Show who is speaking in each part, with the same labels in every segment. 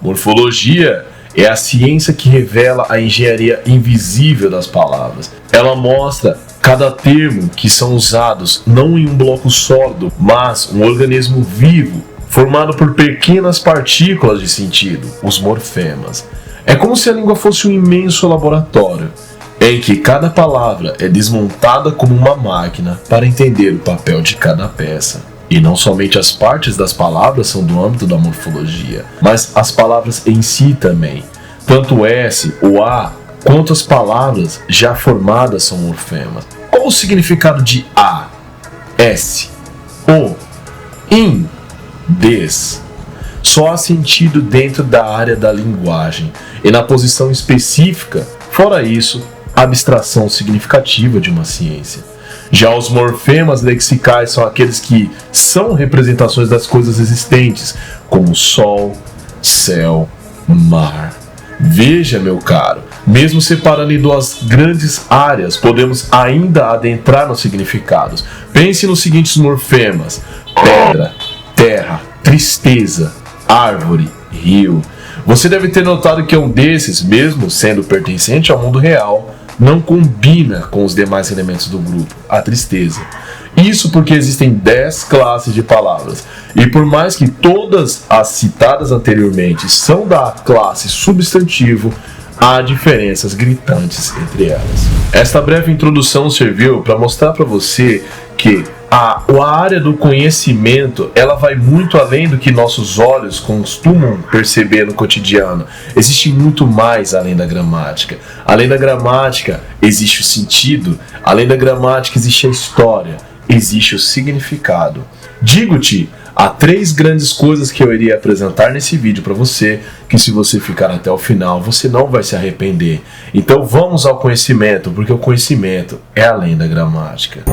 Speaker 1: Morfologia é a ciência que revela a engenharia invisível das palavras. Ela mostra cada termo que são usados não em um bloco sólido, mas um organismo vivo, formado por pequenas partículas de sentido, os morfemas. É como se a língua fosse um imenso laboratório, em que cada palavra é desmontada como uma máquina para entender o papel de cada peça. E não somente as partes das palavras são do âmbito da morfologia, mas as palavras em si também. Tanto o S, o A, quanto as palavras já formadas são morfemas. Qual o significado de A, S, O, IN, DES? Só há sentido dentro da área da linguagem e na posição específica, fora isso, abstração significativa de uma ciência. Já os morfemas lexicais são aqueles que são representações das coisas existentes, como sol, céu, mar. Veja, meu caro, mesmo separando em duas grandes áreas, podemos ainda adentrar nos significados. Pense nos seguintes morfemas: pedra, terra, tristeza, árvore, rio. Você deve ter notado que um desses, mesmo sendo pertencente ao mundo real, não combina com os demais elementos do grupo, a tristeza. Isso porque existem 10 classes de palavras, e por mais que todas as citadas anteriormente são da classe substantivo, há diferenças gritantes entre elas. Esta breve introdução serviu para mostrar para você que a área do conhecimento, ela vai muito além do que nossos olhos costumam perceber no cotidiano. Existe muito mais além da gramática. Além da gramática, existe o sentido. Além da gramática, existe a história. Existe o significado. Digo-te, há 3 grandes coisas que eu iria apresentar nesse vídeo para você, que se você ficar até o final, você não vai se arrepender. Então vamos ao conhecimento, porque o conhecimento é além da gramática.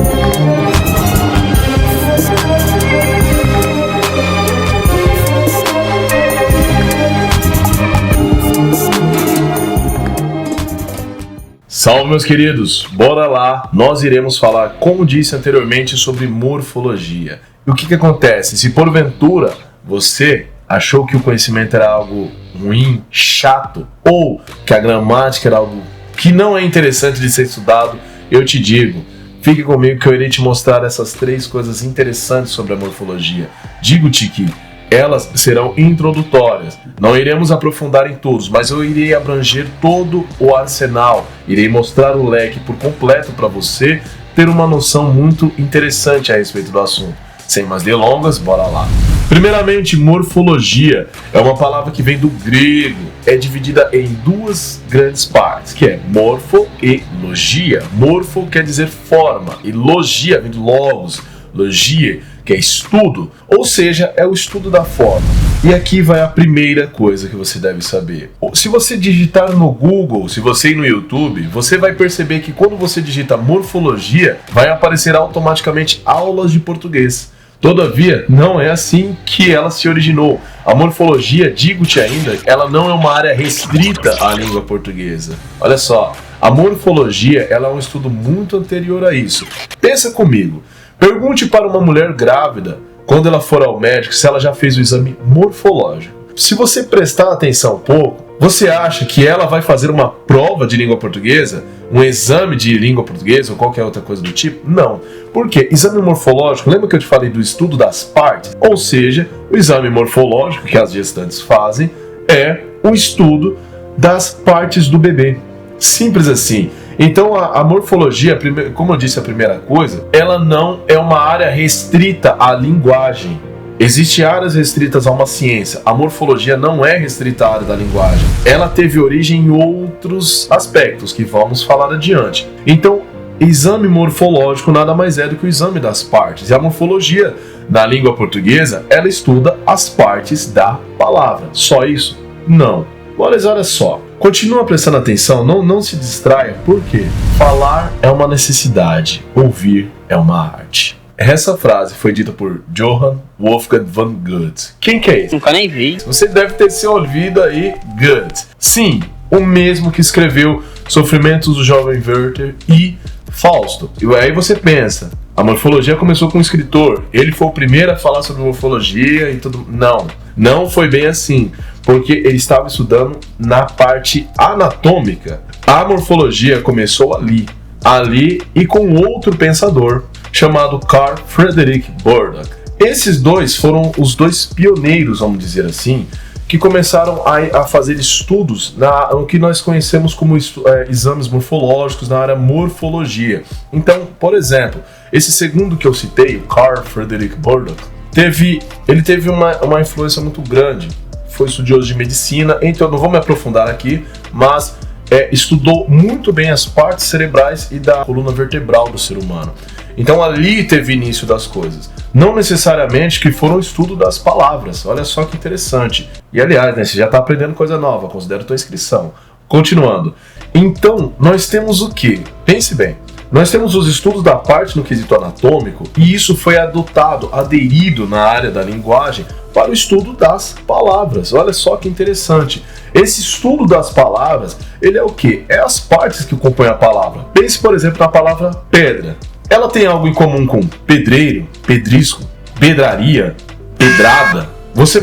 Speaker 1: Salve, meus queridos! Bora lá! Nós iremos falar, como disse anteriormente, sobre morfologia. E o que acontece? Se porventura você achou que o conhecimento era algo ruim, chato, ou que a gramática era algo que não é interessante de ser estudado, eu te digo, fique comigo que eu irei te mostrar essas 3 coisas interessantes sobre a morfologia. Digo-te que elas serão introdutórias. Não iremos aprofundar em todos, mas eu irei abranger todo o arsenal. Irei mostrar o leque por completo para você ter uma noção muito interessante a respeito do assunto. Sem mais delongas, bora lá. Primeiramente, morfologia é uma palavra que vem do grego. É dividida em 2 grandes partes, que é morfo e logia. Morfo quer dizer forma e logia vem do logos. Logia, que é estudo, ou seja, é o estudo da forma. E aqui vai a primeira coisa que você deve saber. Se você digitar no Google, se você ir no YouTube, você vai perceber que quando você digita morfologia, vai aparecer automaticamente aulas de português. Todavia, não é assim que ela se originou. A morfologia, digo-te ainda, ela não é uma área restrita à língua portuguesa. Olha só, a morfologia ela é um estudo muito anterior a isso. Pensa comigo. Pergunte para uma mulher grávida, quando ela for ao médico, se ela já fez o exame morfológico. Se você prestar atenção um pouco, você acha que ela vai fazer uma prova de língua portuguesa? Um exame de língua portuguesa ou qualquer outra coisa do tipo? Não. Por quê? Exame morfológico, lembra que eu te falei do estudo das partes? Ou seja, o exame morfológico que as gestantes fazem é o estudo das partes do bebê. Simples assim. Então a morfologia, como eu disse a primeira coisa, ela não é uma área restrita à linguagem. Existem áreas restritas a uma ciência. A morfologia não é restrita à área da linguagem. Ela teve origem em outros aspectos que vamos falar adiante. Então, exame morfológico nada mais é do que o exame das partes. E a morfologia, na língua portuguesa, ela estuda as partes da palavra. Só isso? Não. Mas olha só. Continua prestando atenção, não se distraia, porque falar é uma necessidade, ouvir é uma arte. Essa frase foi dita por Johann Wolfgang von Goethe. Quem que é esse?
Speaker 2: Nunca nem vi.
Speaker 1: Você deve ter se ouvido aí, Goethe. Sim, o mesmo que escreveu Sofrimentos do Jovem Werther e Fausto. E aí você pensa, a morfologia começou com um escritor, ele foi o primeiro a falar sobre morfologia e tudo. Não. Não foi bem assim, porque ele estava estudando na parte anatômica. A morfologia começou ali e com outro pensador chamado Carl Friedrich Burdach. Esses dois foram os dois pioneiros, vamos dizer assim, que começaram a fazer estudos no que nós conhecemos como exames morfológicos na área morfologia. Então, por exemplo, esse segundo que eu citei, o Carl Friedrich Burdach, ele teve uma influência muito grande. Foi estudioso de medicina, então eu não vou me aprofundar aqui, mas estudou muito bem as partes cerebrais e da coluna vertebral do ser humano. Então ali teve início das coisas. Não necessariamente que foram estudo das palavras. Olha só que interessante. E aliás, né, você já está aprendendo coisa nova, considera a tua inscrição. Continuando. Então, nós temos o quê? Pense bem. Nós temos os estudos da parte no quesito anatômico e isso foi aderido na área da linguagem para o estudo das palavras. Olha só que interessante. Esse estudo das palavras, ele é o quê? É as partes que compõem a palavra. Pense, por exemplo, na palavra pedra. Ela tem algo em comum com pedreiro, pedrisco, pedraria, pedrada. Você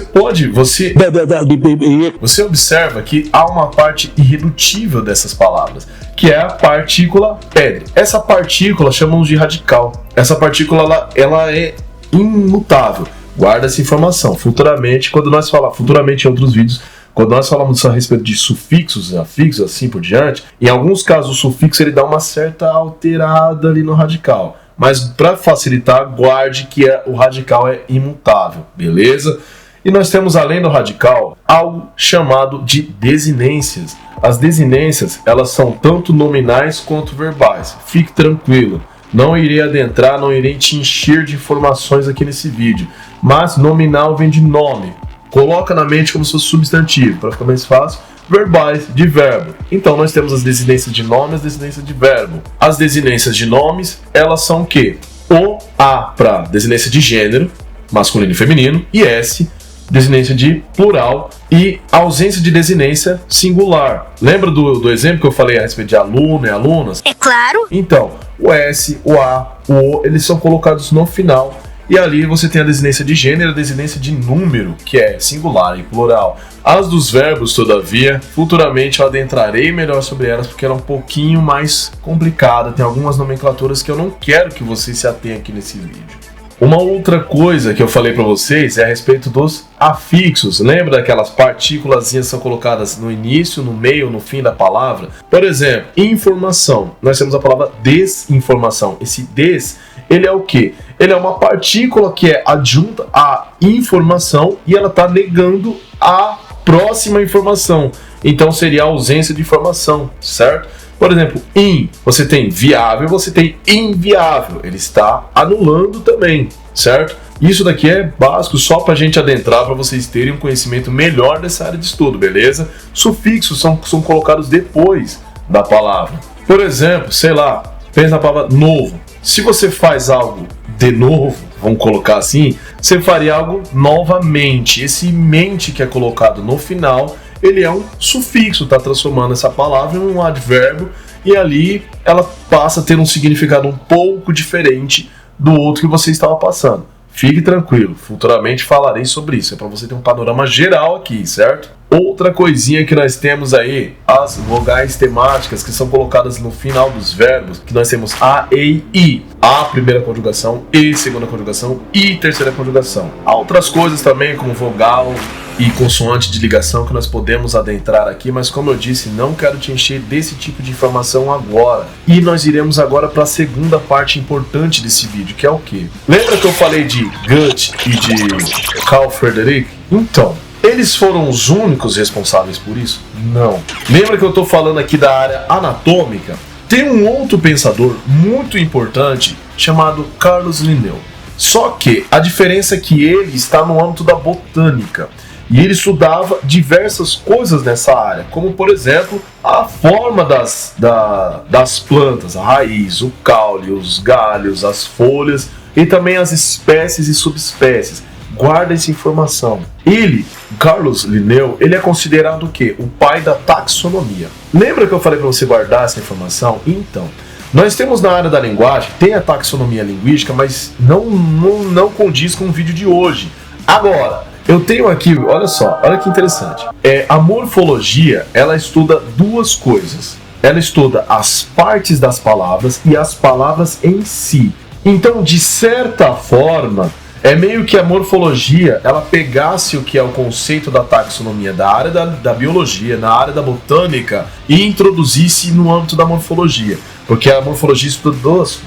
Speaker 1: observa que há uma parte irredutível dessas palavras, que é a partícula pedra. Essa partícula chamamos de radical. Essa partícula ela é imutável. Guarda essa informação. Futuramente em outros vídeos, quando nós falamos a respeito de sufixos, afixos, assim por diante, em alguns casos o sufixo ele dá uma certa alterada ali no radical. Mas para facilitar, guarde que o radical é imutável, beleza? E nós temos, além do radical, algo chamado de desinências. As desinências, elas são tanto nominais quanto verbais. Fique tranquilo, não irei adentrar, não irei te encher de informações aqui nesse vídeo. Mas nominal vem de nome. Coloca na mente como se fosse substantivo, para ficar mais fácil. Verbais, de verbo. Então nós temos as desinências de nome e as desinências de verbo. As desinências de nomes, elas são o quê? O, A para desinência de gênero, masculino e feminino, e S, desinência de plural, e ausência de desinência singular. Lembra do exemplo que eu falei a respeito de aluno e alunas?
Speaker 2: É claro!
Speaker 1: Então, o S, o A, o O, eles são colocados no final. E ali você tem a desinência de gênero e a desinência de número, que é singular e plural. As dos verbos, todavia, futuramente eu adentrarei melhor sobre elas, porque ela é um pouquinho mais complicada. Tem algumas nomenclaturas que eu não quero que vocês se atenham aqui nesse vídeo. Uma outra coisa que eu falei para vocês é a respeito dos afixos. Lembra daquelas partículas que são colocadas no início, no meio, no fim da palavra? Por exemplo, informação. Nós temos a palavra desinformação. Esse des, ele é o quê? Ele é uma partícula que é adjunta à informação e ela está negando a próxima informação. Então seria a ausência de informação, certo? Por exemplo, você tem viável, você tem inviável. Ele está anulando também, certo? Isso daqui é básico só para a gente adentrar, para vocês terem um conhecimento melhor dessa área de estudo, beleza? Sufixos são colocados depois da palavra. Por exemplo, sei lá, pensa na palavra novo. Se você faz algo de novo, vamos colocar assim, você faria algo novamente. Esse mente que é colocado no final, ele é um sufixo, está transformando essa palavra em um advérbio e ali ela passa a ter um significado um pouco diferente do outro que você estava passando. Fique tranquilo, futuramente falarei sobre isso, é para você ter um panorama geral aqui, certo? Outra coisinha que nós temos aí, as vogais temáticas que são colocadas no final dos verbos, que nós temos A, E, I. A, primeira conjugação, E, segunda conjugação, I, terceira conjugação. Há outras coisas também, como vogal e consoante de ligação, que nós podemos adentrar aqui, mas como eu disse, não quero te encher desse tipo de informação agora. E nós iremos agora para a segunda parte importante desse vídeo, que é o quê? Lembra que eu falei de Goethe e de Carl Friedrich? Então, eles foram os únicos responsáveis por isso? Não. Lembra que eu estou falando aqui da área anatômica? Tem um outro pensador muito importante chamado Carlos Linneu. Só que a diferença é que ele está no âmbito da botânica. E ele estudava diversas coisas nessa área, como por exemplo a forma das plantas, a raiz, o caule, os galhos, as folhas e também as espécies e subespécies. Guarda essa informação. Ele, Carlos Linneu, ele é considerado o quê? O pai da taxonomia. Lembra que eu falei para você guardar essa informação? Então, nós temos na área da linguagem, tem a taxonomia linguística, mas não condiz com o vídeo de hoje. Agora, Eu tenho aqui, olha só, olha que interessante. A morfologia, ela estuda duas coisas. Ela estuda as partes das palavras e as palavras em si. Então, de certa forma, é meio que a morfologia, ela pegasse o que é o conceito da taxonomia da área da biologia, na área da botânica, e introduzisse no âmbito da morfologia. Porque a morfologia estuda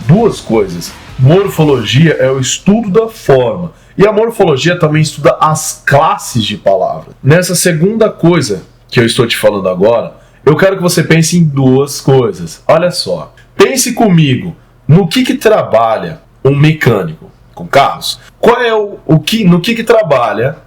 Speaker 1: duas coisas. Morfologia é o estudo da forma. E a morfologia também estuda as classes de palavras. Nessa segunda coisa que eu estou te falando agora, eu quero que você pense em duas coisas. Olha só. Pense comigo no que trabalha um mecânico com carros. Qual é no que trabalha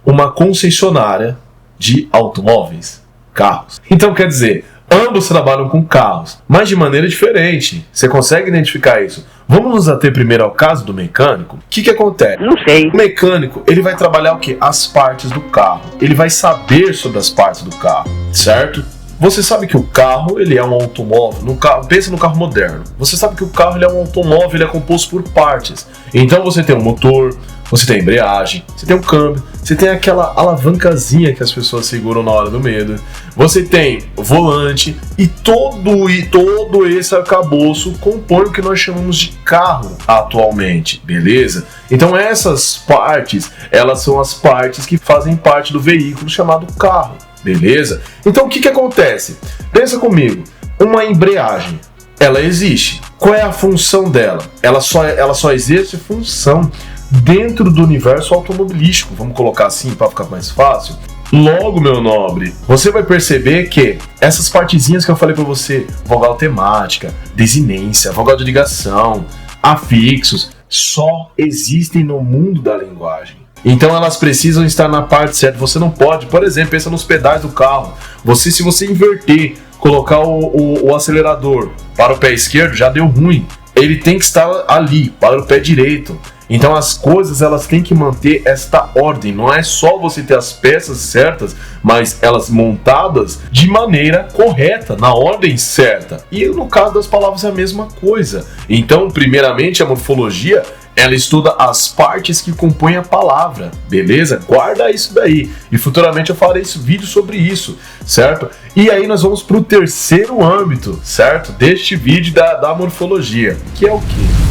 Speaker 1: uma concessionária de automóveis, carros? Então, quer dizer, ambos trabalham com carros, mas de maneira diferente. Você consegue identificar isso? Vamos nos ater primeiro ao caso do mecânico. O que acontece?
Speaker 2: Não sei.
Speaker 1: O mecânico, ele vai trabalhar o quê? As partes do carro. Ele vai saber sobre as partes do carro, certo? Você sabe que o carro, ele é um automóvel. Pensa no carro moderno. Você sabe que o carro, ele é um automóvel, ele é composto por partes. Então você tem um motor, você tem a embreagem, você tem o câmbio, você tem aquela alavancazinha que as pessoas seguram na hora do medo. Você tem o volante e todo esse arcabouço compõe o que nós chamamos de carro atualmente, beleza? Então essas partes, elas são as partes que fazem parte do veículo chamado carro. Beleza? Então o que acontece? Pensa comigo, uma embreagem, ela existe. Qual é a função dela? Ela só exerce função dentro do universo automobilístico, vamos colocar assim para ficar mais fácil. Logo, meu nobre, você vai perceber que essas partezinhas que eu falei para você, vogal temática, desinência, vogal de ligação, afixos, só existem no mundo da linguagem. Então elas precisam estar na parte certa. Você não pode, por exemplo, pensa nos pedais do carro. Se você inverter, colocar o acelerador para o pé esquerdo, já deu ruim. Ele tem que estar ali, para o pé direito. Então as coisas, elas têm que manter esta ordem. Não é só você ter as peças certas, mas elas montadas de maneira correta, na ordem certa. E no caso das palavras é a mesma coisa. Então, primeiramente, a morfologia, ela estuda as partes que compõem a palavra, beleza? Guarda isso daí. E futuramente eu farei vídeo sobre isso, certo? E aí nós vamos para o terceiro âmbito, certo? Deste vídeo da morfologia, que é o quê?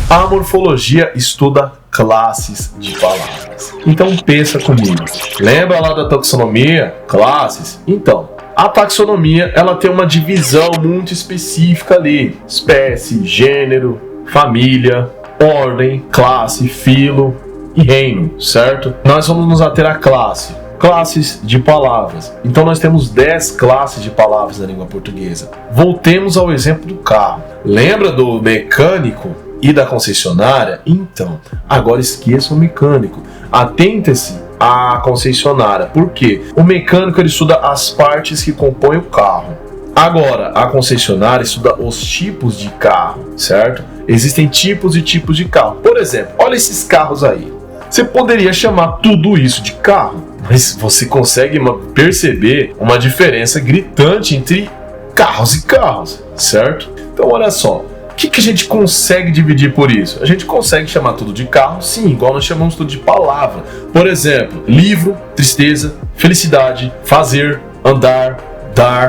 Speaker 1: A morfologia estuda classes de palavras. Então pensa comigo. Lembra lá da taxonomia? Classes? Então, a taxonomia, ela tem uma divisão muito específica ali. Espécie, gênero, família, ordem, classe, filo e reino, certo? Nós vamos nos ater à classe. Classes de palavras. Então nós temos 10 classes de palavras na língua portuguesa. Voltemos ao exemplo do carro. Lembra do mecânico e da concessionária? Então, agora esqueça o mecânico. Atente-se à concessionária. Por quê? O mecânico, ele estuda as partes que compõem o carro. Agora, a concessionária estuda os tipos de carro, certo? Existem tipos e tipos de carro. Por exemplo, olha esses carros aí. Você poderia chamar tudo isso de carro, mas você consegue perceber uma diferença gritante entre carros e carros, certo? Então, olha só. O que a gente consegue dividir por isso? A gente consegue chamar tudo de carro, sim, igual nós chamamos tudo de palavra. Por exemplo, livro, tristeza, felicidade, fazer, andar, dar.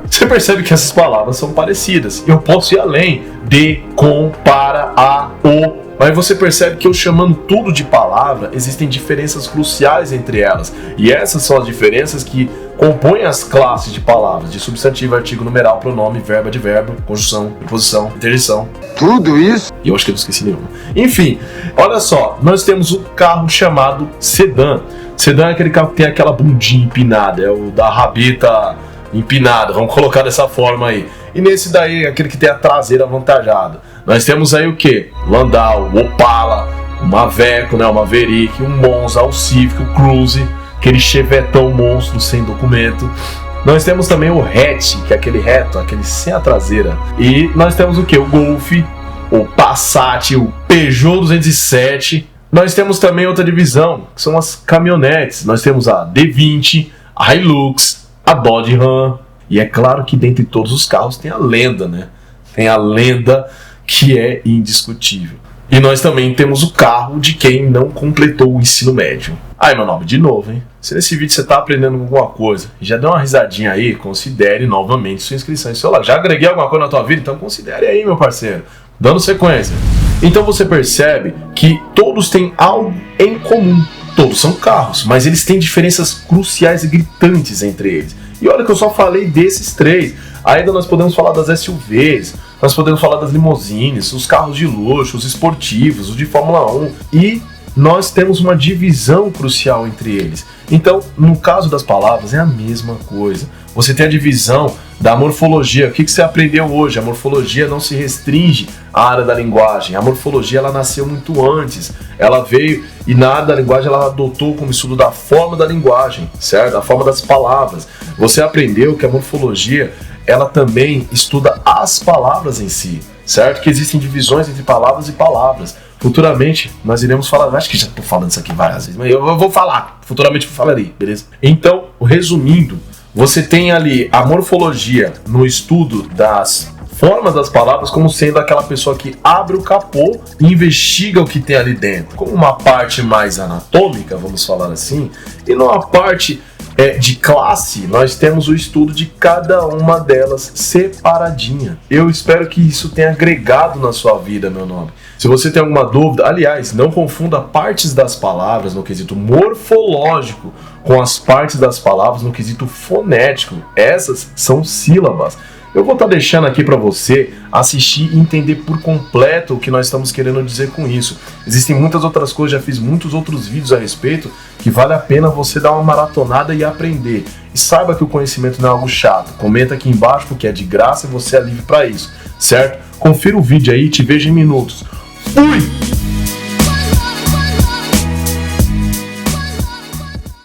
Speaker 1: Você percebe que essas palavras são parecidas. Eu posso ir além. De, com, para, a, o. Mas você percebe que eu chamando tudo de palavra, existem diferenças cruciais entre elas. E essas são as diferenças que compõem as classes de palavras, de substantivo, artigo, numeral, pronome, verbo, advérbio, conjunção, preposição, interjeição.
Speaker 2: Tudo isso?
Speaker 1: E eu acho que eu não esqueci nenhuma. Enfim, olha só, nós temos um carro chamado sedã. Sedã é aquele carro que tem aquela bundinha empinada, é o da rabeta empinada, vamos colocar dessa forma aí. E nesse daí, aquele que tem a traseira avantajada. Nós temos aí o que? Landau, Opala, o Maveco, né? O Maverick, o Monza, o Civic, o Cruze, aquele chevetão monstro sem documento. Nós temos também o hatch, que é aquele reto, aquele sem a traseira. E nós temos o que? O Golf, o Passat, o Peugeot 207. Nós temos também outra divisão, que são as caminhonetes. Nós temos a D20, a Hilux, a Dodge Ram. E é claro que dentre todos os carros tem a lenda, né? Tem a lenda que é indiscutível. E nós também temos o carro de quem não completou o ensino médio. Aí, meu nobre, de novo, hein? Se nesse vídeo você tá aprendendo alguma coisa e já deu uma risadinha aí, considere novamente sua inscrição em seu celular. Já agreguei alguma coisa na tua vida? Então considere aí, meu parceiro. Dando sequência. Então você percebe que todos têm algo em comum. Todos são carros, mas eles têm diferenças cruciais e gritantes entre eles. E olha que eu só falei desses três. Ainda nós podemos falar das SUVs, nós podemos falar das limousines, os carros de luxo, os esportivos, os de Fórmula 1 e nós temos uma divisão crucial entre eles. Então, no caso das palavras, é a mesma coisa. Você tem a divisão da morfologia. O que você aprendeu hoje? A morfologia não se restringe à área da linguagem. A morfologia ela nasceu muito antes. Ela veio e na área da linguagem ela adotou como estudo da forma da linguagem, certo? Da forma das palavras. Você aprendeu que a morfologia ela também estuda as palavras em si, certo? Que existem divisões entre palavras e palavras. Futuramente nós iremos falar, acho que já estou falando isso aqui várias vezes, mas eu vou falar, futuramente eu falarei, beleza? Então, resumindo, você tem ali a morfologia no estudo das formas das palavras como sendo aquela pessoa que abre o capô e investiga o que tem ali dentro, como uma parte mais anatômica, vamos falar assim, e numa parte de classe, nós temos o estudo de cada uma delas separadinha. Eu espero que isso tenha agregado na sua vida, meu nome. Se você tem alguma dúvida, aliás, não confunda partes das palavras no quesito morfológico com as partes das palavras no quesito fonético. Essas são sílabas. Eu vou estar deixando aqui para você assistir e entender por completo o que nós estamos querendo dizer com isso. Existem muitas outras coisas, já fiz muitos outros vídeos a respeito, que vale a pena você dar uma maratonada e aprender. E saiba que o conhecimento não é algo chato. Comenta aqui embaixo porque é de graça e você é livre para isso, certo? Confira o vídeo aí e te vejo em minutos. Fui!